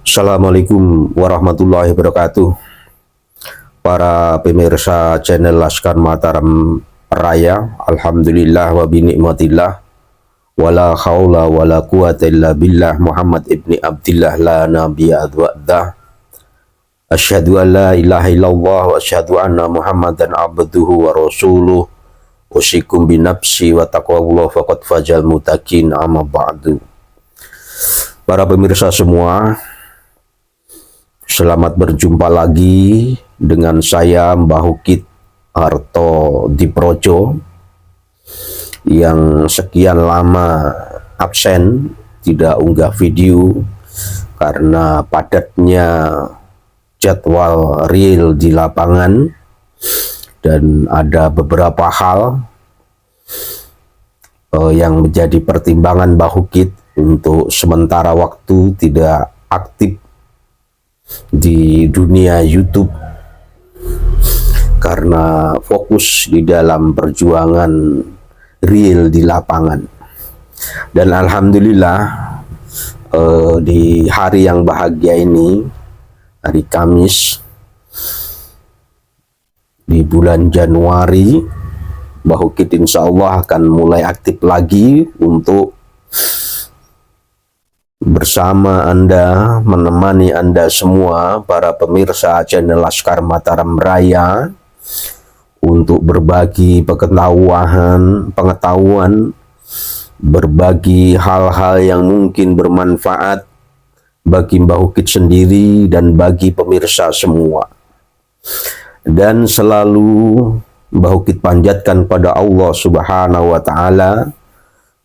Assalamualaikum warahmatullahi wabarakatuh. Para pemirsa channel Laskar Mataram Raya, alhamdulillah wa bi nikmatillah, wala haula wala quwata illa billah. Muhammad ibni Abdillah la nabiyya ba'dah. Asyhadu an la ilaha illallah wa asyhadu anna Muhammadan abduhu wa rasuluh. Usikum bi nafsi wa taqwallah faqad fajal mutakin, amma ba'du. Para pemirsa semua, selamat berjumpa lagi dengan saya Mbah Hukit Harto Diprojo yang sekian lama absen, tidak unggah video karena padatnya jadwal real di lapangan dan ada beberapa hal yang menjadi pertimbangan Mbah Hukit untuk sementara waktu tidak aktif di dunia YouTube karena fokus di dalam perjuangan real di lapangan. Dan alhamdulillah di hari yang bahagia ini, hari Kamis di bulan Januari, Mbah Hukit insya Allah akan mulai aktif lagi untuk bersama Anda, menemani Anda semua para pemirsa channel Laskar Mataram Raya untuk berbagi pengetahuan, berbagi hal-hal yang mungkin bermanfaat bagi Mbah Hukit sendiri dan bagi pemirsa semua. Dan selalu Mbah Hukit panjatkan pada Allah Subhanahu wa Ta'ala,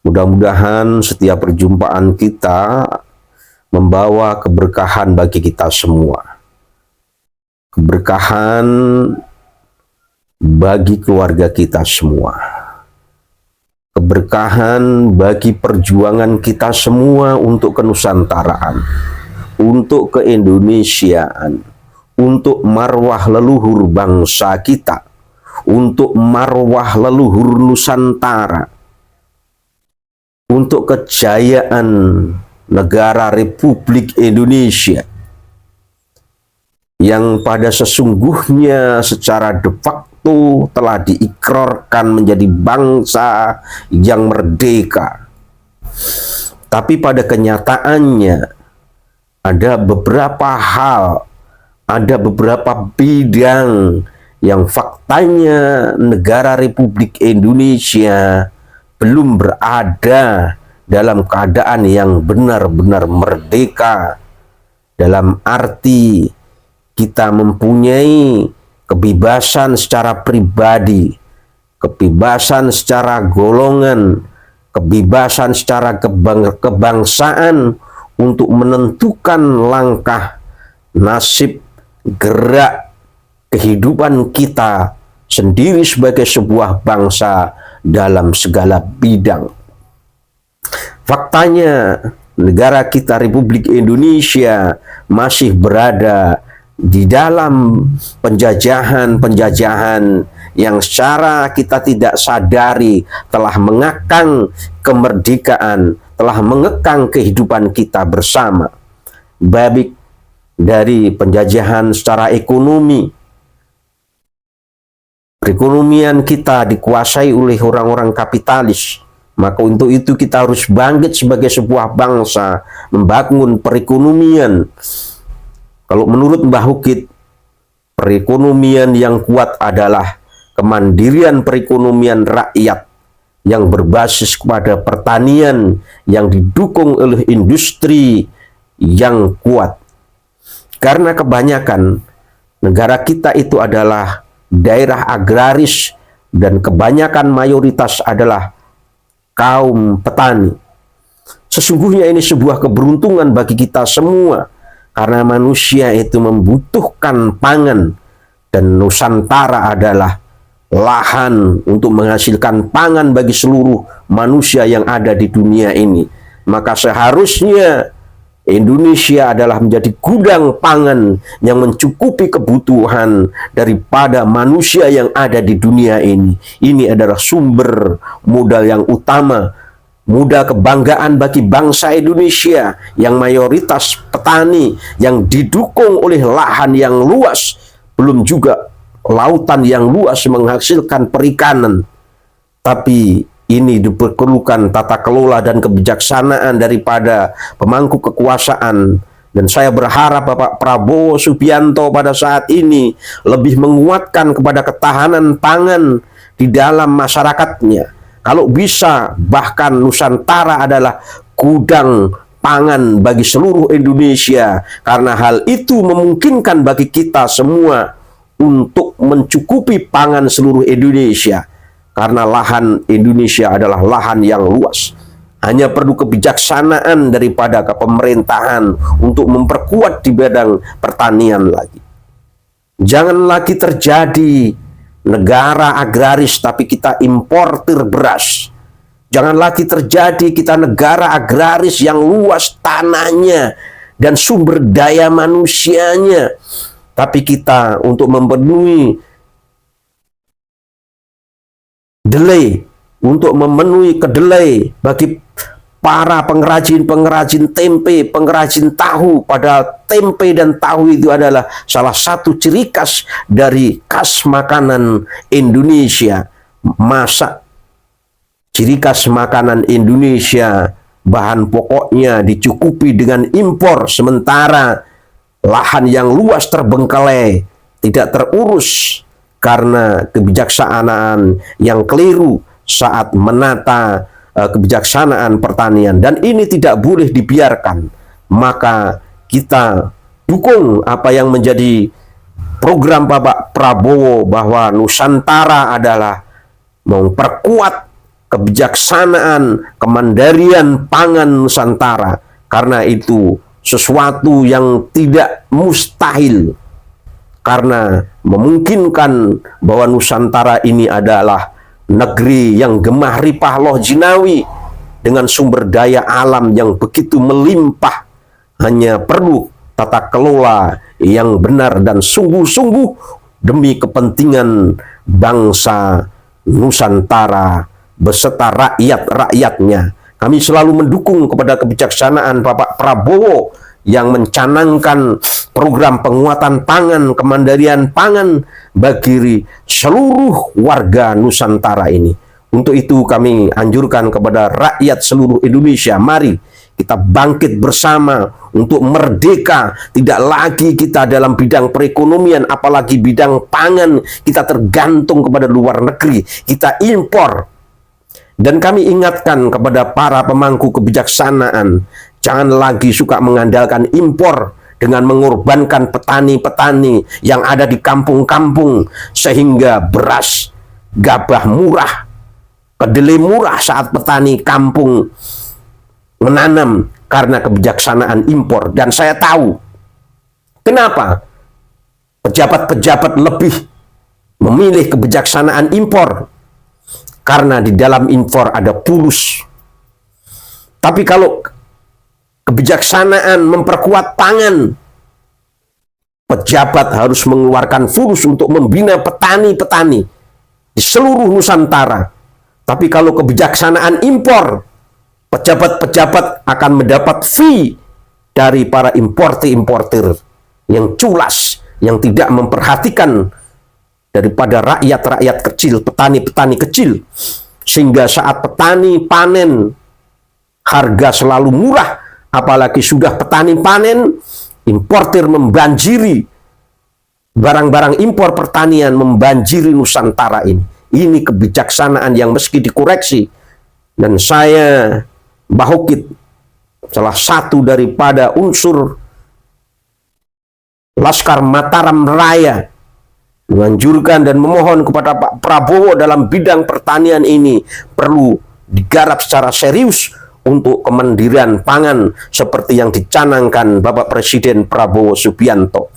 mudah-mudahan setiap perjumpaan kita membawa keberkahan bagi kita semua. Keberkahan bagi keluarga kita semua. Keberkahan bagi perjuangan kita semua untuk kenusantaraan, untuk keindonesiaan, untuk marwah leluhur bangsa kita, untuk marwah leluhur Nusantara, untuk kejayaan negara Republik Indonesia yang pada sesungguhnya secara de facto telah diikrarkan menjadi bangsa yang merdeka. Tapi pada kenyataannya ada beberapa hal, ada beberapa bidang yang faktanya negara Republik Indonesia belum berada dalam keadaan yang benar-benar merdeka, dalam arti kita mempunyai kebebasan secara pribadi, kebebasan secara golongan, kebebasan secara kebangsaan untuk menentukan langkah, nasib, gerak kehidupan kita sendiri sebagai sebuah bangsa dalam segala bidang. Faktanya negara kita Republik Indonesia masih berada di dalam penjajahan yang secara kita tidak sadari telah mengekang kemerdekaan, telah mengekang kehidupan kita bersama. Baik dari penjajahan secara ekonomi, perekonomian kita dikuasai oleh orang-orang kapitalis. Maka untuk itu kita harus bangkit sebagai sebuah bangsa, membangun perekonomian. Kalau menurut Mbah Hukit, perekonomian yang kuat adalah kemandirian perekonomian rakyat yang berbasis kepada pertanian yang didukung oleh industri yang kuat. Karena kebanyakan negara kita itu adalah daerah agraris dan kebanyakan mayoritas adalah kaum petani. Sesungguhnya ini sebuah keberuntungan bagi kita semua karena manusia itu membutuhkan pangan dan Nusantara adalah lahan untuk menghasilkan pangan bagi seluruh manusia yang ada di dunia ini. Maka seharusnya Indonesia adalah menjadi gudang pangan yang mencukupi kebutuhan daripada manusia yang ada di dunia ini. Ini adalah sumber modal yang utama muda kebanggaan bagi bangsa Indonesia yang mayoritas petani, yang didukung oleh lahan yang luas, belum juga lautan yang luas menghasilkan perikanan. Tapi ini diperlukan tata kelola dan kebijaksanaan daripada pemangku kekuasaan. Dan saya berharap Bapak Prabowo Subianto pada saat ini lebih menguatkan kepada ketahanan pangan di dalam masyarakatnya. Kalau bisa, bahkan Nusantara adalah gudang pangan bagi seluruh Indonesia. Karena hal itu memungkinkan bagi kita semua untuk mencukupi pangan seluruh Indonesia. Karena lahan Indonesia adalah lahan yang luas. Hanya perlu kebijaksanaan daripada pemerintahan untuk memperkuat di bidang pertanian lagi. Jangan lagi terjadi negara agraris tapi kita importir beras. Jangan lagi terjadi kita negara agraris yang luas tanahnya dan sumber daya manusianya, tapi kita untuk memenuhi untuk memenuhi kedelai bagi para pengrajin-pengrajin tempe, pengrajin tahu. Padahal tempe dan tahu itu adalah salah satu ciri khas dari khas makanan Indonesia. Masa ciri khas makanan Indonesia bahan pokoknya dicukupi dengan impor, sementara lahan yang luas terbengkalai, tidak terurus karena kebijaksanaan yang keliru saat menata kebijaksanaan pertanian. Dan ini tidak boleh dibiarkan. Maka kita dukung apa yang menjadi program Bapak Prabowo, bahwa Nusantara adalah memperkuat kebijaksanaan kemandirian pangan Nusantara. Karena itu sesuatu yang tidak mustahil, karena memungkinkan bahwa Nusantara ini adalah negeri yang gemah ripah loh jinawi dengan sumber daya alam yang begitu melimpah. Hanya perlu tata kelola yang benar dan sungguh-sungguh demi kepentingan bangsa Nusantara beserta rakyat-rakyatnya. Kami selalu mendukung kepada kebijaksanaan Bapak Prabowo yang mencanangkan program penguatan pangan, kemandirian pangan bagi seluruh warga Nusantara ini. Untuk itu kami anjurkan kepada rakyat seluruh Indonesia, mari kita bangkit bersama untuk merdeka. Tidak lagi kita dalam bidang perekonomian, apalagi bidang pangan, kita tergantung kepada luar negeri, kita impor. Dan kami ingatkan kepada para pemangku kebijaksanaan, jangan lagi suka mengandalkan impor dengan mengorbankan petani-petani yang ada di kampung-kampung, sehingga beras, gabah murah, kedelai murah saat petani kampung menanam karena kebijaksanaan impor. Dan saya tahu kenapa pejabat-pejabat lebih memilih kebijaksanaan impor, karena di dalam impor ada fulus. Tapi kalau kebijaksanaan memperkuat pangan, pejabat harus mengeluarkan fulus untuk membina petani-petani di seluruh Nusantara. Tapi kalau kebijaksanaan impor, pejabat-pejabat akan mendapat fee dari para importir-importir yang culas, yang tidak memperhatikan daripada rakyat-rakyat kecil, petani-petani kecil. Sehingga saat petani panen, harga selalu murah. Apalagi sudah petani panen, importir membanjiri, barang-barang impor pertanian membanjiri Nusantara ini. Ini kebijaksanaan yang meski dikoreksi. Dan saya, Bahokit, salah satu daripada unsur Laskar Mataram Raya, menganjurkan dan memohon kepada Pak Prabowo dalam bidang pertanian ini perlu digarap secara serius untuk kemandirian pangan seperti yang dicanangkan Bapak Presiden Prabowo Subianto.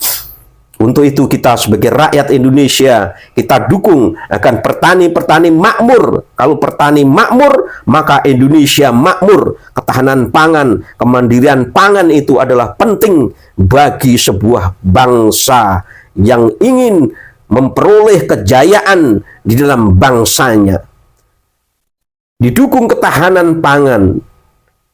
Untuk itu kita sebagai rakyat Indonesia, kita dukung akan petani-petani makmur. Kalau petani makmur, maka Indonesia makmur. Ketahanan pangan, kemandirian pangan itu adalah penting bagi sebuah bangsa yang ingin memperoleh kejayaan di dalam bangsanya. Di didukung ketahanan pangan,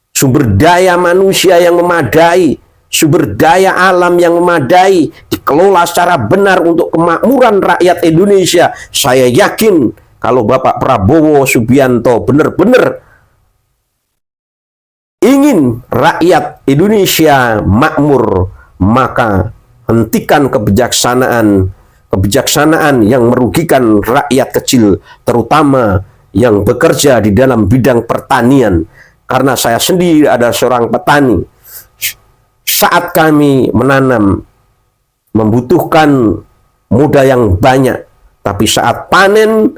sumber daya manusia yang memadai, sumber daya alam yang memadai, dikelola secara benar untuk kemakmuran rakyat Indonesia. Saya yakin kalau Bapak Prabowo Subianto benar-benar ingin rakyat Indonesia makmur, maka hentikan kebijaksanaan yang merugikan rakyat kecil, terutama yang bekerja di dalam bidang pertanian. Karena saya sendiri adalah seorang petani. Saat kami menanam membutuhkan modal yang banyak, tapi saat panen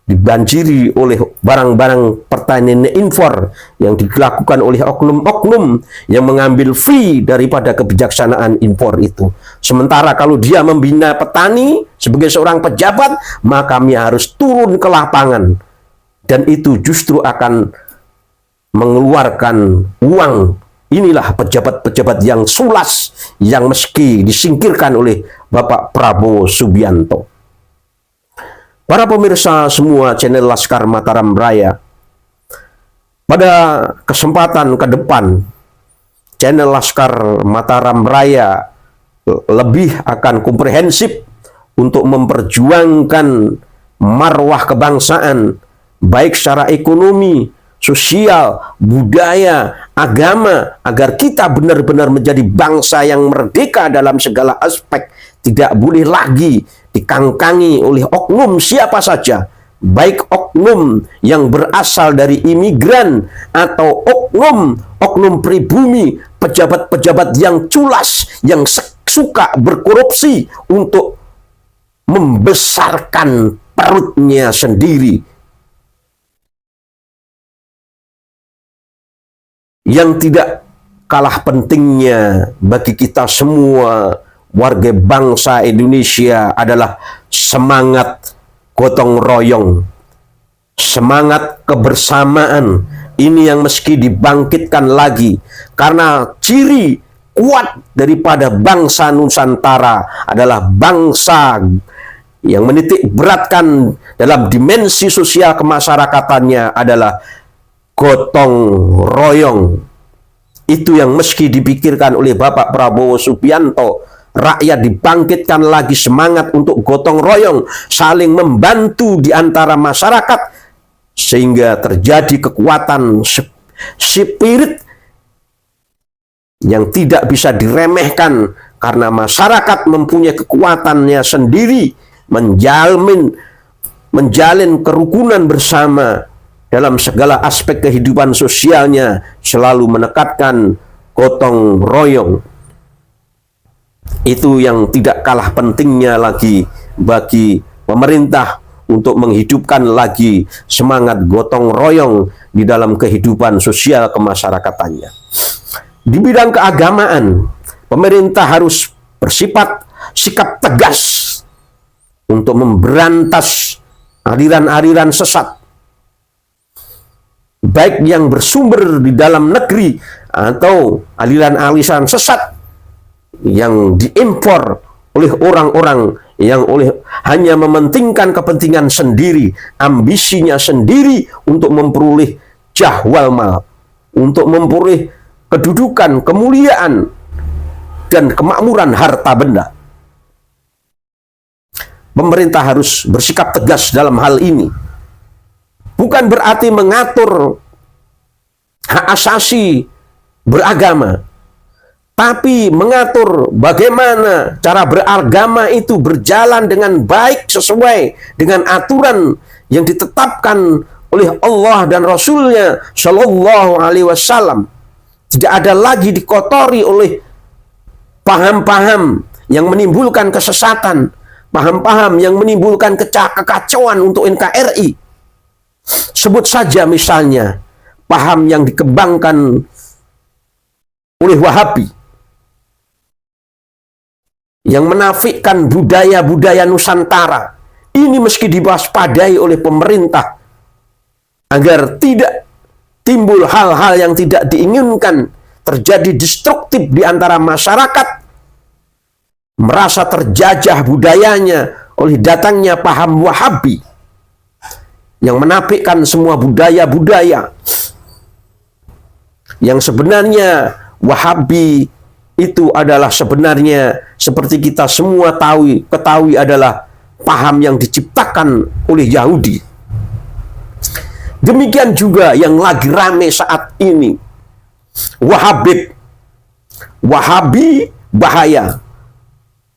dibanjiri oleh barang-barang pertanian impor yang dilakukan oleh oknum-oknum yang mengambil fee daripada kebijaksanaan impor itu. Sementara kalau dia membina petani sebagai seorang pejabat, maka kami harus turun ke lapangan, dan itu justru akan mengeluarkan uang. Inilah pejabat-pejabat yang sulas yang meski disingkirkan oleh Bapak Prabowo Subianto. Para pemirsa semua channel Laskar Mataram Raya, pada kesempatan ke depan channel Laskar Mataram Raya lebih akan komprehensif untuk memperjuangkan marwah kebangsaan, baik secara ekonomi, sosial, budaya, agama, agar kita benar-benar menjadi bangsa yang merdeka dalam segala aspek. Tidak boleh lagi dikangkangi oleh oknum siapa saja, baik oknum yang berasal dari imigran atau oknum pribumi, pejabat-pejabat yang culas, yang suka berkorupsi untuk membesarkan perutnya sendiri. Yang tidak kalah pentingnya bagi kita semua warga bangsa Indonesia adalah semangat gotong royong, semangat kebersamaan. Ini yang mesti dibangkitkan lagi, karena ciri kuat daripada bangsa Nusantara adalah bangsa yang menitik beratkan dalam dimensi sosial kemasyarakatannya adalah gotong royong. Itu yang mesti dipikirkan oleh Bapak Prabowo Subianto. Rakyat dibangkitkan lagi semangat untuk gotong royong, saling membantu di antara masyarakat, sehingga terjadi kekuatan spirit yang tidak bisa diremehkan, karena masyarakat mempunyai kekuatannya sendiri menjalin kerukunan bersama dalam segala aspek kehidupan sosialnya, selalu menekankan gotong royong. Itu yang tidak kalah pentingnya lagi bagi pemerintah untuk menghidupkan lagi semangat gotong royong di dalam kehidupan sosial kemasyarakatannya. Di bidang keagamaan, pemerintah harus sikap tegas untuk memberantas aliran-aliran sesat, baik yang bersumber di dalam negeri atau aliran-aliran sesat yang diimpor oleh orang-orang yang hanya mementingkan kepentingan sendiri, ambisinya sendiri untuk memperoleh jahwal mal, untuk memperoleh kedudukan, kemuliaan, dan kemakmuran harta benda. Pemerintah harus bersikap tegas dalam hal ini. Bukan berarti mengatur hak asasi beragama, tapi mengatur bagaimana cara beragama itu berjalan dengan baik sesuai dengan aturan yang ditetapkan oleh Allah dan Rasulnya Shallallahu Alaihi Wasallam. Tidak ada lagi dikotori oleh paham-paham yang menimbulkan kesesatan, paham-paham yang menimbulkan kekacauan untuk NKRI. Sebut saja misalnya paham yang dikembangkan oleh Wahabi yang menafikan budaya-budaya Nusantara. Ini meski diwaspadai oleh pemerintah agar tidak timbul hal-hal yang tidak diinginkan, terjadi destruktif di antara masyarakat, merasa terjajah budayanya oleh datangnya paham Wahabi. yang menafikan semua budaya-budaya, yang sebenarnya Wahabi itu adalah sebenarnya seperti kita semua ketahui adalah paham yang diciptakan oleh Yahudi. Demikian juga yang lagi rame saat ini, Wahabi bahaya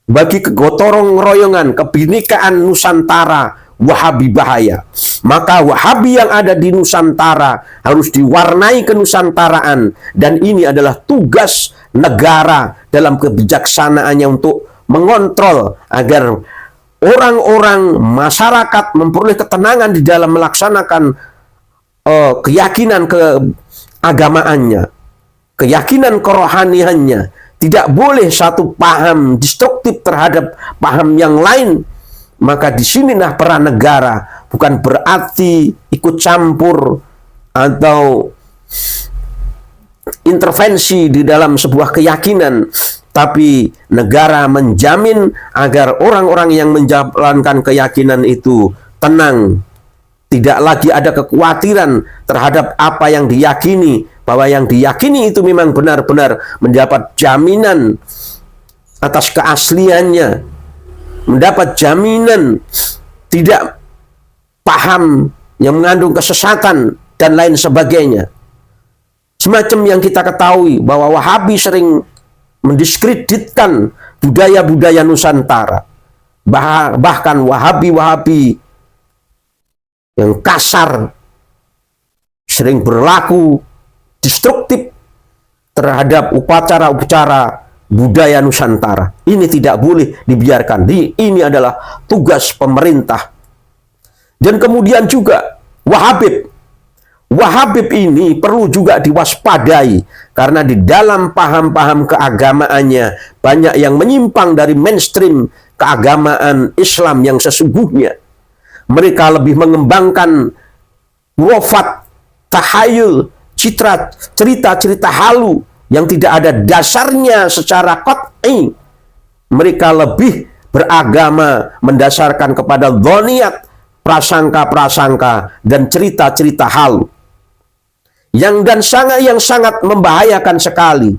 bagi kegotong royongan kebinekaan Nusantara. Wahabi bahaya. Maka Wahabi yang ada di Nusantara harus diwarnai kenusantaraan, dan ini adalah tugas negara dalam kebijaksanaannya untuk mengontrol agar orang-orang masyarakat memperoleh ketenangan di dalam melaksanakan keyakinan keagamaannya, keyakinan kerohaniannya. Tidak boleh satu paham destruktif terhadap paham yang lain. Maka di sinilah peran negara, bukan berarti ikut campur atau intervensi di dalam sebuah keyakinan, tapi negara menjamin agar orang-orang yang menjalankan keyakinan itu tenang, tidak lagi ada kekhawatiran terhadap apa yang diyakini, bahwa yang diyakini itu memang benar-benar mendapat jaminan atas keasliannya, mendapat jaminan tidak paham yang mengandung kesesatan dan lain sebagainya. Semacam yang kita ketahui bahwa Wahabi sering mendiskreditkan budaya-budaya Nusantara. Bahkan Wahabi yang kasar sering berlaku destruktif terhadap upacara-upacara budaya Nusantara. Ini tidak boleh dibiarkan. Ini adalah tugas pemerintah. Dan kemudian juga Wahabib ini perlu juga diwaspadai, karena di dalam paham-paham keagamaannya banyak yang menyimpang dari mainstream keagamaan Islam yang sesungguhnya. Mereka lebih mengembangkan hurafat, tahayul, cerita-cerita halu yang tidak ada dasarnya secara qat'i. Mereka lebih beragama mendasarkan kepada dhoniyat, prasangka-prasangka, dan cerita-cerita halu. Yang sangat membahayakan sekali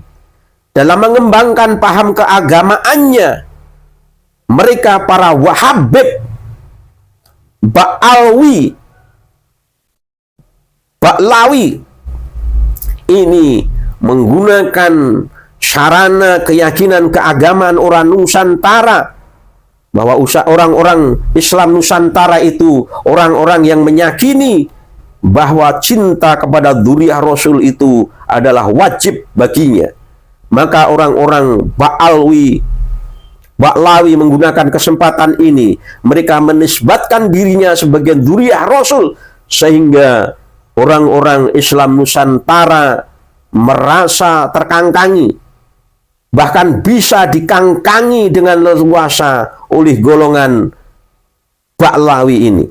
dalam mengembangkan paham keagamaannya. Mereka para Wahabib, Ba'lawi ini menggunakan sarana keyakinan keagamaan orang Nusantara, bahwa orang-orang Islam Nusantara itu orang-orang yang meyakini bahwa cinta kepada dzurriyyah Rasul itu adalah wajib baginya. Maka orang-orang Ba'lawi menggunakan kesempatan ini, mereka menisbatkan dirinya sebagai dzurriyyah Rasul, sehingga orang-orang Islam Nusantara merasa terkangkangi, bahkan bisa dikangkangi dengan leluasa oleh golongan Ba'lawi ini.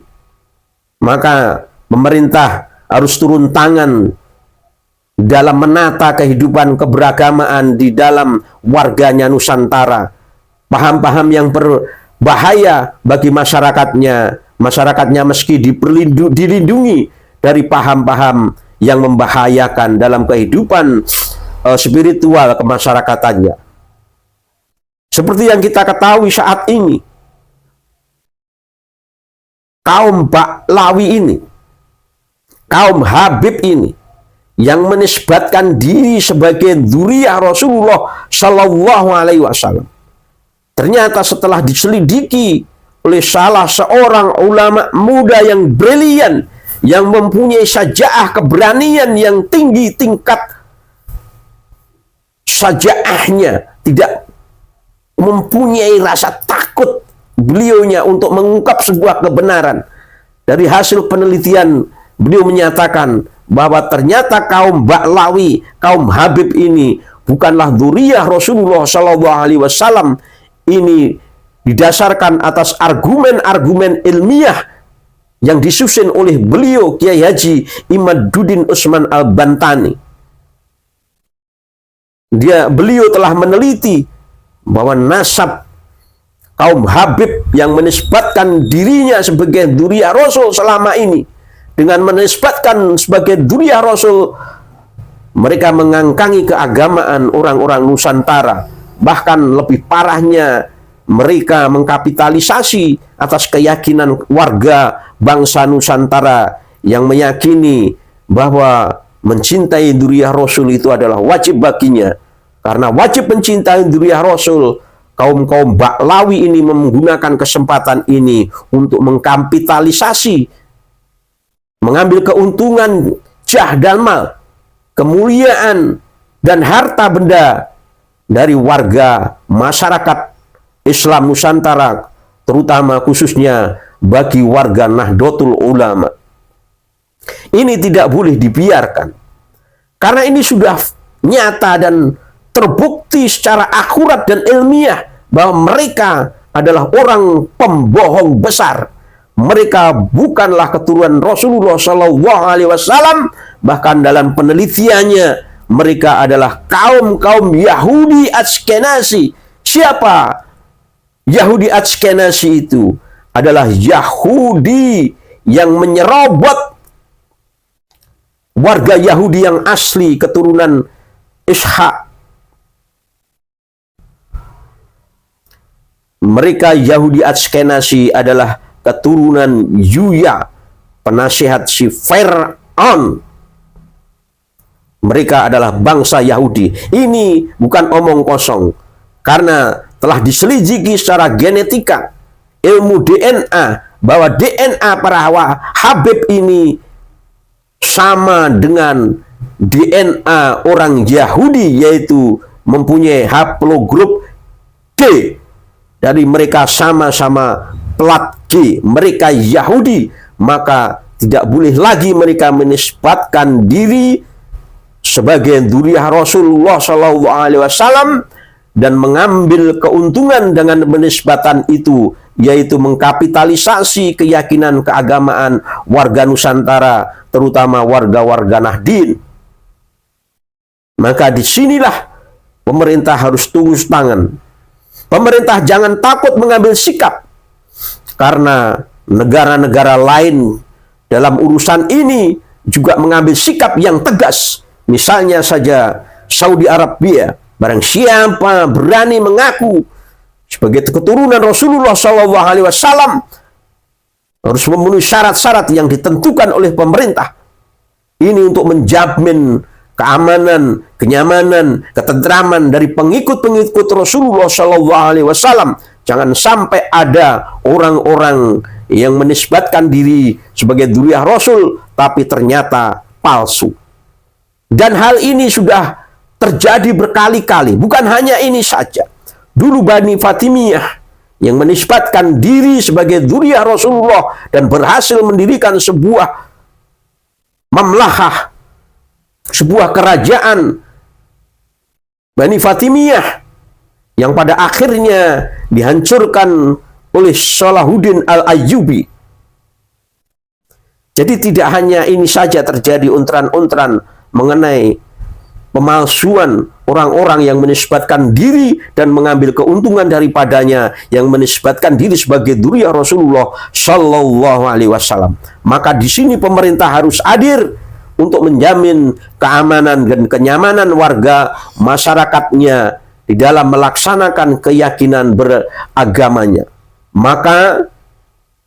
Maka pemerintah harus turun tangan dalam menata kehidupan keberagamaan di dalam warganya Nusantara. Paham-paham yang berbahaya bagi masyarakatnya meski dilindungi dari paham-paham yang membahayakan dalam kehidupan spiritual kemasyarakatannya. Seperti yang kita ketahui saat ini, kaum Ba'lawi ini, kaum Habib ini, yang menisbatkan diri sebagai dzurriyyah Rasulullah Shallallahu Alaihi Wasallam, ternyata setelah diselidiki oleh salah seorang ulama muda yang brilian, yang mempunyai syaja'ah, keberanian yang tinggi, tingkat syaja'ahnya, tidak mempunyai rasa takut beliaunya untuk mengungkap sebuah kebenaran. Dari hasil penelitian, beliau menyatakan bahwa ternyata kaum Ba'lawi, kaum Habib ini bukanlah dzurriyyah Rasulullah Shallallahu Alaihi Wasallam. Ini didasarkan atas argumen-argumen ilmiah yang disusun oleh beliau, Kiai Haji Imaduddin Utsman Al-Bantani. Beliau telah meneliti bahwa nasab kaum Habib yang menisbatkan dirinya sebagai dzurriyyah Rasul selama ini dengan menisbatkan sebagai dzurriyyah Rasul, mereka mengangkangi keagamaan orang-orang Nusantara. Bahkan lebih parahnya, mereka mengkapitalisasi atas keyakinan warga bangsa Nusantara yang meyakini bahwa mencintai dzurriyyah Rasul itu adalah wajib baginya. Karena wajib mencintai dzurriyyah Rasul, kaum-kaum Baklawi ini menggunakan kesempatan ini untuk mengkapitalisasi, mengambil keuntungan jah dan mal, kemuliaan, dan harta benda dari warga masyarakat Islam Nusantara, terutama khususnya bagi warga Nahdlatul Ulama. Ini tidak boleh dibiarkan, karena ini sudah nyata dan terbukti secara akurat dan ilmiah bahwa mereka adalah orang pembohong besar. Mereka bukanlah keturunan Rasulullah Shallallahu Alaihi Wasallam. Bahkan dalam penelitiannya, mereka adalah kaum Yahudi Ashkenazi. Siapa Yahudi Ashkenazi itu? Adalah Yahudi yang menyerobot warga Yahudi yang asli keturunan Ishak. Mereka Yahudi Ashkenazi adalah keturunan Yuya, penasihat si Fir'aun. Mereka adalah bangsa Yahudi. Ini bukan omong kosong, karena telah diselidiki secara genetika, ilmu DNA, bahwa DNA para Habib ini sama dengan DNA orang Yahudi, yaitu mempunyai haplogrup G. Dari mereka sama-sama plat G, mereka Yahudi, maka tidak boleh lagi mereka menisbatkan diri sebagai dzurriyyah Rasulullah Shallallahu Alaihi Wasallam dan mengambil keuntungan dengan penisbatan itu, yaitu mengkapitalisasi keyakinan keagamaan warga Nusantara, terutama warga-warga Nahdien. Maka disinilah pemerintah harus tulus tangan. Pemerintah jangan takut mengambil sikap, karena negara-negara lain dalam urusan ini juga mengambil sikap yang tegas. Misalnya saja Saudi Arabia, barang siapa berani mengaku sebagai keturunan Rasulullah Shallallahu Alaihi Wasallam harus memenuhi syarat-syarat yang ditentukan oleh pemerintah. Ini untuk menjamin keamanan, kenyamanan, ketentraman dari pengikut-pengikut Rasulullah Shallallahu Alaihi Wasallam. Jangan sampai ada orang-orang yang menisbatkan diri sebagai dzurriyyah Rasul, tapi ternyata palsu. Dan hal ini sudah terjadi berkali-kali. Bukan hanya ini saja. Dulu Bani Fatimiyah yang menisbatkan diri sebagai dzurriyyah Rasulullah dan berhasil mendirikan sebuah mamlakah, sebuah kerajaan Bani Fatimiyah yang pada akhirnya dihancurkan oleh Salahuddin Al-Ayyubi. Jadi tidak hanya ini saja terjadi untran-untran mengenai pemalsuan orang-orang yang menisbatkan diri dan mengambil keuntungan daripadanya, yang menisbatkan diri sebagai dzurriyyah Rasulullah Shallallahu Alaihi Wasallam. Maka di sini pemerintah harus hadir untuk menjamin keamanan dan kenyamanan warga masyarakatnya di dalam melaksanakan keyakinan beragamanya. Maka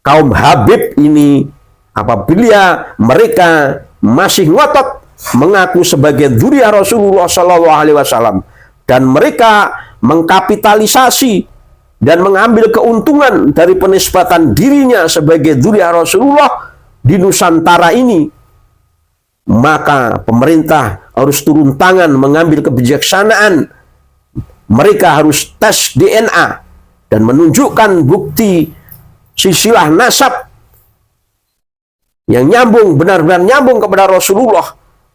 kaum Habib ini, apabila mereka masih ngotot mengaku sebagai dzurriyyah Rasulullah Shallallahu Alaihi Wasallam dan mereka mengkapitalisasi dan mengambil keuntungan dari penisbatan dirinya sebagai dzurriyyah Rasulullah di Nusantara ini, maka pemerintah harus turun tangan mengambil kebijaksanaan. Mereka harus tes DNA dan menunjukkan bukti silsilah nasab yang nyambung, benar-benar nyambung kepada Rasulullah,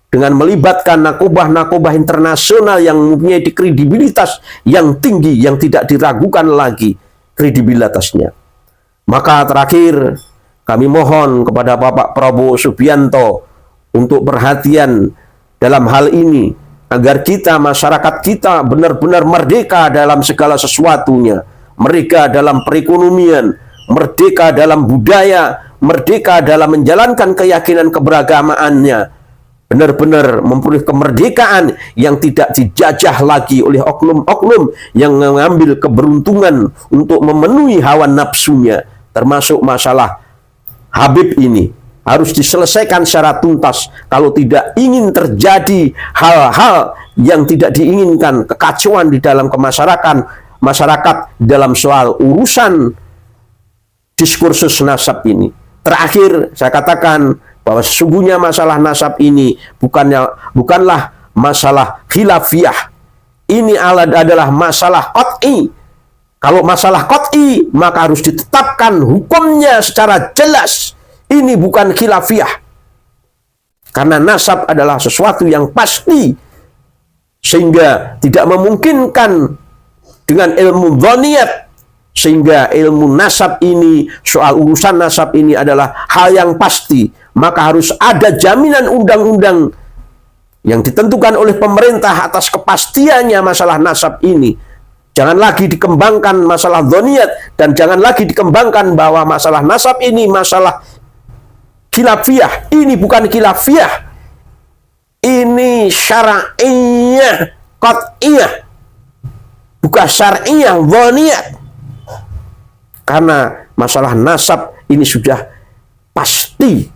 dengan melibatkan nakobah-nakobah internasional yang mempunyai kredibilitas yang tinggi, yang tidak diragukan lagi kredibilitasnya. Maka terakhir, kami mohon kepada Bapak Prabowo Subianto untuk perhatian dalam hal ini, agar kita, masyarakat kita, benar-benar merdeka dalam segala sesuatunya. Mereka dalam perekonomian, merdeka dalam budaya, merdeka dalam menjalankan keyakinan keberagamaannya, benar-benar memperoleh kemerdekaan yang tidak dijajah lagi oleh oknum-oknum yang mengambil keberuntungan untuk memenuhi hawa nafsunya. Termasuk masalah Habib ini harus diselesaikan secara tuntas kalau tidak ingin terjadi hal-hal yang tidak diinginkan, kekacauan di dalam masyarakat dalam soal urusan diskursus nasab ini. Terakhir saya katakan bahwa sesungguhnya masalah nasab ini bukanlah masalah khilafiyah. Ini adalah masalah qat'i. Kalau masalah qat'i, maka harus ditetapkan hukumnya secara jelas. Ini bukan khilafiyah. Karena nasab adalah sesuatu yang pasti, sehingga tidak memungkinkan dengan ilmu dhoniyat, sehingga ilmu nasab ini, soal urusan nasab ini adalah hal yang pasti. Maka harus ada jaminan undang-undang yang ditentukan oleh pemerintah atas kepastiannya masalah nasab ini. Jangan lagi dikembangkan masalah dhoniyat, dan jangan lagi dikembangkan bahwa masalah nasab ini masalah khilafiyah. Ini bukan khilafiyah. Ini syar'iyah, qat'iyah. Bukan syar'iyah, dhoniyat. Karena masalah nasab ini sudah pasti.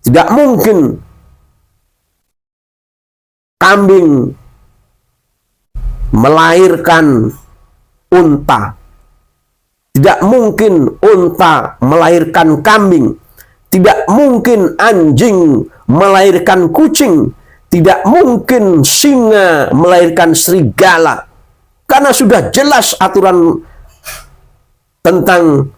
Tidak mungkin kambing melahirkan unta. Tidak mungkin unta melahirkan kambing. Tidak mungkin anjing melahirkan kucing. Tidak mungkin singa melahirkan serigala. Karena sudah jelas aturan tentang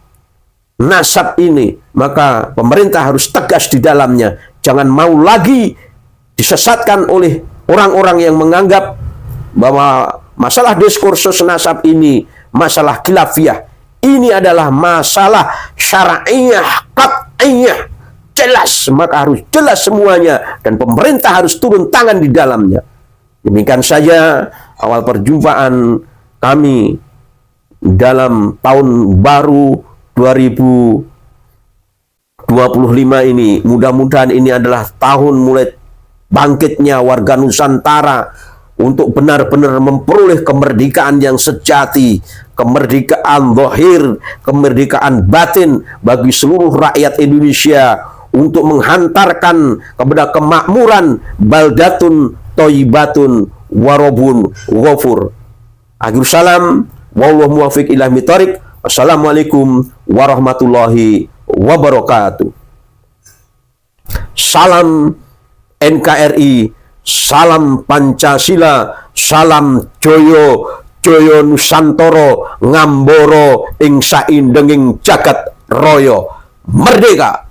nasab ini, maka pemerintah harus tegas di dalamnya. Jangan mau lagi disesatkan oleh orang-orang yang menganggap bahwa masalah diskursus nasab ini masalah khilafiyah. Ini adalah masalah syar'iyah, qat'iyah. Jelas, maka harus jelas semuanya, dan pemerintah harus turun tangan di dalamnya. Demikian saja awal perjumpaan kami dalam tahun baru 2025 ini. Mudah-mudahan ini adalah tahun mulai bangkitnya warga Nusantara untuk benar-benar memperoleh kemerdekaan yang sejati, kemerdekaan zahir, kemerdekaan batin bagi seluruh rakyat Indonesia, untuk menghantarkan kepada kemakmuran baldatun thayyibatun warabun ghafur. Akhir salam, wallahu muwaffiq ila mitharik. Assalamualaikum warahmatullahi wabarakatuh. Salam NKRI, salam Pancasila, salam Joyo, Joyo Nusantara, ngamboro ing saindenging jagat raya. Merdeka!